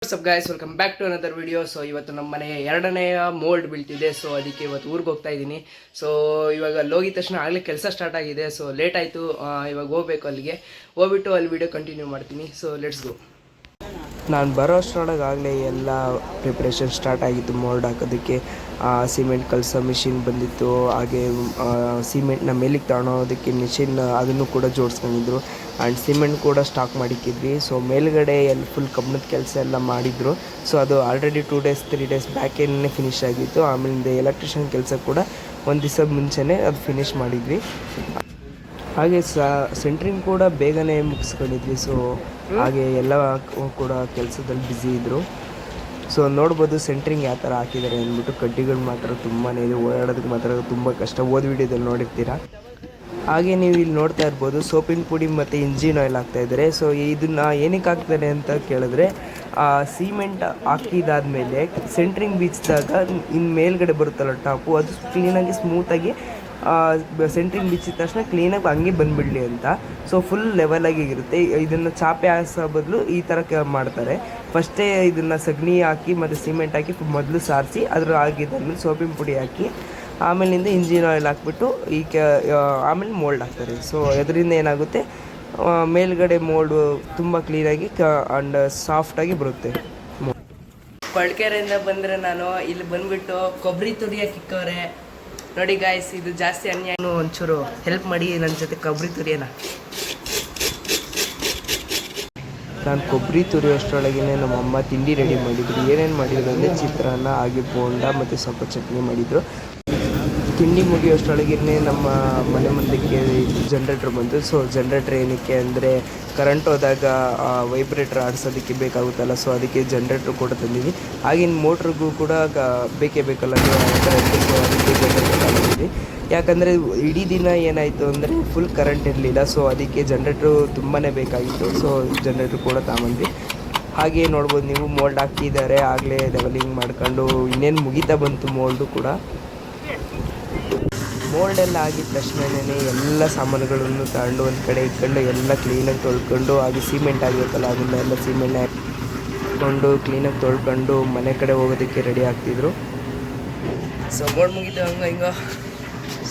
What's up guys, welcome back to another video. So ಇವತ್ತು ನಮ್ಮ ಮನೆಯ ಎರಡನೆಯ ಮೋಲ್ಡ್ ಬೀಳ್ತಿದೆ. ಸೊ ಅದಕ್ಕೆ ಇವತ್ತು ಊರಿಗೆ ಹೋಗ್ತಾ ಇದ್ದೀನಿ. ಸೊ ಇವಾಗ ಅಲ್ಲಿ ಹೋಗಿದ ತಕ್ಷಣ ಆಗಲೇ ಕೆಲಸ ಸ್ಟಾರ್ಟ್ ಆಗಿದೆ. ಸೊ ಲೇಟ್ ಆಯಿತು, ಇವಾಗ ಹೋಗ್ಬೇಕು ಅಲ್ಲಿಗೆ. ಹೋಗ್ಬಿಟ್ಟು ಅಲ್ಲಿ ವಿಡಿಯೋ ಕಂಟಿನ್ಯೂ ಮಾಡ್ತೀನಿ. So let's go. ನಾನು ಬರೋ ಅಷ್ಟರೊಳಗೆ ಆಗಲೇ ಎಲ್ಲ ಪ್ರಿಪ್ರೇಷನ್ ಸ್ಟಾರ್ಟ್ ಆಗಿತ್ತು. ಮೋಲ್ಡ್ ಹಾಕೋದಕ್ಕೆ ಸಿಮೆಂಟ್ ಕಲಸೋ ಮಿಷಿನ್ ಬಂದಿತ್ತು. ಹಾಗೆ ಸಿಮೆಂಟ್ನ ಮೇಲಿಗೆ ತಗೊಳೋದಕ್ಕೆ ಮಿಷಿನ್ ಅದನ್ನು ಕೂಡ ಜೋಡಿಸ್ಕೊಂಡಿದ್ರು. ಆ್ಯಂಡ್ ಸಿಮೆಂಟ್ ಕೂಡ ಸ್ಟಾಕ್ ಮಾಡಿಕ್ಕಿದ್ವಿ. ಸೊ ಮೇಲ್ಗಡೆ ಎಲ್ಲ ಫುಲ್ ಕಬ್ಬಣದ ಕೆಲಸ ಎಲ್ಲ ಮಾಡಿದರು. ಸೊ ಅದು ಆಲ್ರೆಡಿ 2 days 3 days ಬ್ಯಾಕೇನೆ ಫಿನಿಶ್ ಆಗಿತ್ತು. ಆಮೇಲಿಂದ ಎಲೆಕ್ಟ್ರಿಷಿಯನ್ ಕೆಲಸ ಕೂಡ ಒಂದು ದಿವಸ ಮುಂಚೆನೇ ಅದು ಫಿನಿಶ್ ಮಾಡಿದ್ವಿ. ಹಾಗೆ ಸೆಂಟ್ರಿಂಗ್ ಕೂಡ ಬೇಗನೆ ಮುಗಿಸ್ಕೊಂಡಿದ್ವಿ. ಸೊ ಹಾಗೆ ಎಲ್ಲ ಕೂಡ ಕೆಲಸದಲ್ಲಿ ಬ್ಯುಸಿ ಇದ್ದರು. ಸೊ ನೋಡ್ಬೋದು ಸೆಂಟ್ರಿಂಗ್ ಯಾವ ಥರ ಹಾಕಿದ್ದಾರೆ ಅಂದ್ಬಿಟ್ಟು. ಕಡ್ಡಿಗಳು ಮಾತ್ರ ತುಂಬಾ ಇದೆ, ಓಡಾಡೋದಕ್ಕೆ ಮಾತ್ರ ತುಂಬ ಕಷ್ಟ. ವಿಡಿಯೋದಲ್ಲಿ ನೋಡಿರ್ತೀರ. ಹಾಗೆ ನೀವು ಇಲ್ಲಿ ನೋಡ್ತಾ ಇರ್ಬೋದು ಸೋಪಿನ ಪುಡಿ ಮತ್ತು ಇಂಜಿನ್ ಆಯಿಲ್ ಹಾಕ್ತಾಯಿದ್ದಾರೆ. ಸೊ ಇದನ್ನು ಏನಕ್ಕೆ ಹಾಕ್ತಾರೆ ಅಂತ ಕೇಳಿದ್ರೆ, ಸಿಮೆಂಟ್ ಹಾಕಿದಾದ್ಮೇಲೆ ಸೆಂಟ್ರಿಂಗ್ ಬೀಚಿದಾಗ ಇನ್ನು ಮೇಲ್ಗಡೆ ಬರುತ್ತಲ್ಲ ಟಾಪು, ಅದು ಕ್ಲೀನಾಗಿ ಸ್ಮೂತಾಗಿ ಸೆಂಟ್ರಿಂಗ್ ಬಿಚ್ಚಿದ ತಕ್ಷಣ ಕ್ಲೀನಾಗಿ ಹಂಗೆ ಬಂದುಬಿಡಲಿ ಅಂತ. ಸೊ ಫುಲ್ ಲೆವೆಲಾಗಿ ಇರುತ್ತೆ. ಇದನ್ನು ಚಾಪೆ ಹಾಸೋ ಬದಲು ಈ ಥರ ಮಾಡ್ತಾರೆ. ಫಸ್ಟೇ ಇದನ್ನು ಸಗಣಿ ಹಾಕಿ ಮತ್ತು ಸಿಮೆಂಟ್ ಹಾಕಿ ಮೊದಲು ಸಾರಿಸಿ ಅದ್ರ ಆಗಿದ್ದಾದ್ಮೇಲೆ ಸೋಪಿನ ಪುಡಿ ಹಾಕಿ ಆಮೇಲಿಂದ ಇಂಜಿನ್ ಆಯಿಲ್ ಹಾಕ್ಬಿಟ್ಟು ಆಮೇಲೆ ಮೋಲ್ಡ್ ಹಾಕ್ತಾರೆ. ಸೊ ಅದರಿಂದ ಏನಾಗುತ್ತೆ, ಮೇಲ್ಗಡೆ ಮೋಲ್ಡು ತುಂಬ ಕ್ಲೀನಾಗಿ ಆ್ಯಂಡ್ ಸಾಫ್ಟಾಗಿ ಬರುತ್ತೆ. ಕೊಳ್ಕೆರೆಯಿಂದ ಬಂದರೆ ನಾನು ಇಲ್ಲಿ ಬಂದುಬಿಟ್ಟು ಕೊಬ್ಬರಿ ತುರಿಯೋಕೆ ಇಕ್ಕವ್ರೆ ನೋಡಿ ಗಾಯ್ಸ್. ಇದು ಜಾಸ್ತಿ ಅನ್ಯಾಯ, ಒಂಚೂರು ಹೆಲ್ಪ್ ಮಾಡಿ ನನ್ನ ಜೊತೆ ಕೊಬ್ಬರಿ ತುರಿಯೋಣ. ನಾನು ಕೊಬ್ಬರಿ ತುರಿಯೋಷ್ಟರೊಳಗೇ ನಮ್ಮಮ್ಮ ತಿಂಡಿ ರೆಡಿ ಮಾಡಿದ್ರು. ಏನೇನು ಮಾಡಿದ್ರು ಅಂದರೆ ಚಿತ್ರಾನ್ನ, ಹಾಗೆ ಬೋಂಡ ಮತ್ತು ಸ್ವಲ್ಪ ಚಟ್ನಿ ಮಾಡಿದರು. ತಿಂಡಿ ಮುಗಿಯೋಷ್ಟರೊಳಗೇ ನಮ್ಮ ಮನೆ ಮುಂದಕ್ಕೆ ಜನ್ರೇಟ್ರ್ ಬಂತು. ಸೊ ಜನ್ರೇಟ್ರ್ ಏನಕ್ಕೆ ಅಂದರೆ ಕರೆಂಟ್ ಹೋದಾಗ ವೈಬ್ರೇಟ್ರ್ ಆಡಿಸೋದಕ್ಕೆ ಬೇಕಾಗುತ್ತಲ್ಲ. ಸೊ ಅದಕ್ಕೆ ಜನ್ರೇಟ್ರ್ ಕೂಡ ತಂದಿದ್ವಿ. ಆಗಿನ ಮೋಟ್ರಿಗೂ ಕೂಡ ಬೇಕೇ ಬೇಕಲ್ಲ ಕರೆಂಟ್. ಸೊ ಅದಕ್ಕೆ ಜನ್ರೇಟ್ರ್ ತಂದಿದ್ವಿ. ಯಾಕಂದರೆ ಇಡೀ ದಿನ ಏನಾಯಿತು ಅಂದರೆ ಫುಲ್ ಕರೆಂಟ್ ಇರಲಿಲ್ಲ. ಸೊ ಅದಕ್ಕೆ ಜನ್ರೇಟ್ರು ತುಂಬಾ ಬೇಕಾಗಿತ್ತು. ಸೊ ಜನ್ರೇಟ್ರ್ ಕೂಡ ತಗೊಂಡ್ವಿ. ಹಾಗೆ ನೋಡ್ಬೋದು ನೀವು ಮೋಲ್ಡ್ ಹಾಕಿದ್ದಾರೆ. ಆಗಲೇ ಲೆವೆಲಿಂಗ್ ಮಾಡ್ಕೊಂಡು ಇನ್ನೇನು ಮುಗಿತಾ ಬಂತು ಮೋಲ್ಡು ಕೂಡ. ಮೋಲ್ಡೆಲ್ಲ ಆಗಿದ ತಕ್ಷಣವೇ ಎಲ್ಲ ಸಾಮಾನುಗಳನ್ನು ತಗೊಂಡು ಒಂದು ಕಡೆ ಇಟ್ಕೊಂಡು ಎಲ್ಲ ಕ್ಲೀನಾಗಿ ತೊಳ್ಕೊಂಡು, ಹಾಗೆ ಸಿಮೆಂಟ್ ಆಗಬೇಕಲ್ಲ ಅದನ್ನೆಲ್ಲ ಸಿಮೆಂಟ್ ಹಾಕ್ಕೊಂಡು ಕ್ಲೀನಾಗಿ ತೊಳ್ಕೊಂಡು ಮನೆ ಕಡೆ ಹೋಗೋದಕ್ಕೆ ರೆಡಿ ಆಗ್ತಿದ್ರು. ಸೊ ಮೋಲ್ಡ್ ಮುಗಿತು ಹಿಂಗೆ.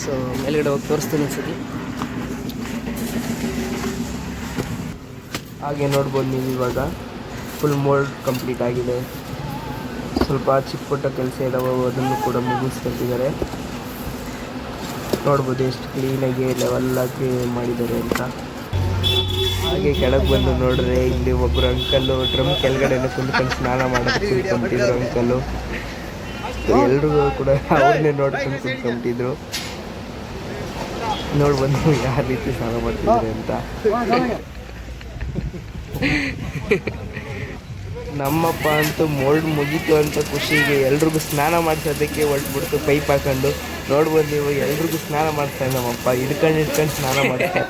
ಸೊ ಮೇಲ್ಗಡೆ ಹೋಗಿ ತೋರಿಸ್ತೀನಿ ಅನ್ಸತಿ. ಹಾಗೆ ನೋಡ್ಬೋದು ನೀವು ಇವಾಗ ಫುಲ್ ಮೋಲ್ಡ್ ಕಂಪ್ಲೀಟ್ ಆಗಿದೆ. ಸ್ವಲ್ಪ ಚಿಕ್ಕ ಪುಟ್ಟ ಕೆಲಸ ಇದಾವೆ, ಅದನ್ನು ಕೂಡ ಮುಗಿಸ್ಕೊತಿದ್ದಾರೆ. ನೋಡ್ಬೋದು ಎಷ್ಟು ಕ್ಲೀನಾಗಿ ಲೆವೆಲ್ಲಾಗಿ ಮಾಡಿದ್ದಾರೆ ಅಂತ. ಹಾಗೆ ಕೆಳಗೆ ಬಂದು ನೋಡ್ರೆ ಇಲ್ಲಿ ಒಬ್ಬರು ಅಂಕಲ್ಲು ಡ್ರಮ್ ಕೆಳಗಡೆನೆ ಕುಂತ್ಕೊಂಡು ಸ್ನಾನ ಮಾಡೋದಕ್ಕೆ ಕುಂತ್ಕೊಂತಿದ್ರು ಅಂಕಲ್ಲು. ಎಲ್ರಿಗೂ ಕೂಡ ಅವ್ರನ್ನೇ ನೋಡ್ಕೊಂಡು ಕುಂತ್ಕೊಂತಿದ್ರು. ನೋಡ್ಬಂದು ಯಾವ ರೀತಿ ಸ್ನಾನ ಮಾಡ್ತಿದ್ದಾರೆ ಅಂತ. ನಮ್ಮಪ್ಪ ಅಂತೂ ಮೋಲ್ಡ್ ಮುಗೀತು ಅಂತ ಖುಷಿಗೆ ಎಲ್ರಿಗೂ ಸ್ನಾನ ಮಾಡಿಸೋದಕ್ಕೆ ಹೊರಟ್ಬಿಡ್ತು ಪೈಪ್ ಹಾಕೊಂಡು. ನೋಡ್ಬೋದು ನೀವು, ಎಲ್ರಿಗೂ ಸ್ನಾನ ಮಾಡ್ತಾರೆ ನಮ್ಮಪ್ಪ. ಹಿಡ್ಕೊಂಡು ಸ್ನಾನ ಮಾಡ್ತಾರೆ.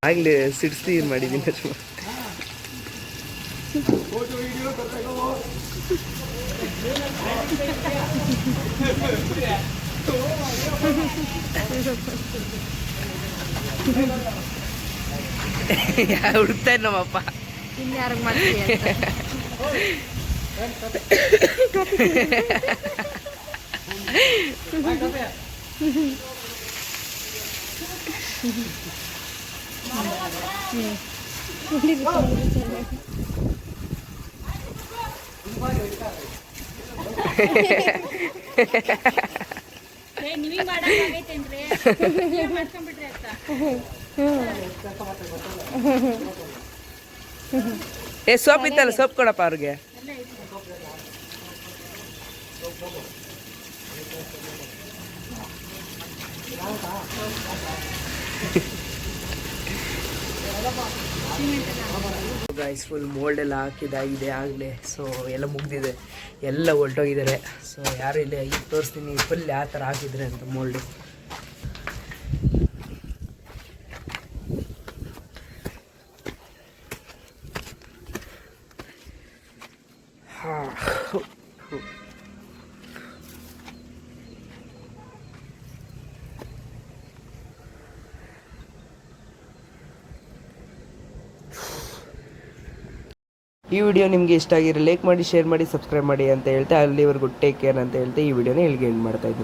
ಆಗ್ಲೇ ಸಿಡ್ಸಿ ಮಾಡಿದ್ದೀನಿ. ಹುಡುಕ್ತಾ ಇದ್ ನಮ್ಮಪ್ಪ ಇನ್ಯಾರಿಗೆ ಮಾಡ್ತೀವಿ ಸೋಪ್ ಇತ್ತಲ್ಲ, ಸೋಪ್ ಕೊಡಪ್ಪ ಅವ್ರಿಗೆ. ಗೈಸ್ ಫುಲ್ ಮೋಲ್ಡ್ ಎಲ್ಲ ಹಾಕಿದಾಗಿದೆ ಆಗಲೇ. ಸೊ ಎಲ್ಲ ಮುಗ್ದಿದೆ, ಎಲ್ಲ ಹೊಲ್ಟೋಗಿದ್ದಾರೆ. ಸೊ ಯಾರು ಇಲ್ಲ, ಈಗ ತೋರಿಸ್ತೀನಿ ಫುಲ್ ಯಾವ ಥರ ಹಾಕಿದ್ರೆ ಅಂತ ಮೋಲ್ಡು. ಈ ವಿಡಿಯೋ ನಿಮಗೆ ಇಷ್ಟ ಆಗಿರೋ ಲೈಕ್ ಮಾಡಿ, ಶೇರ್ ಮಾಡಿ, ಸಬ್ಸ್ಕ್ರೈಬ್ ಮಾಡಿ ಅಂತ ಹೇಳ್ತಾ ಅಲ್ಲಿವರೆಗೂ ಟೇಕ್ ಕೇರ್ ಅಂತ ಹೇಳ್ತಾ ಈ ವಿಡಿಯೋನ ಇಲ್ಲಿಗೆ ಎಂಡ್ ಮಾಡ್ತಾ ಇದ್ದೀನಿ.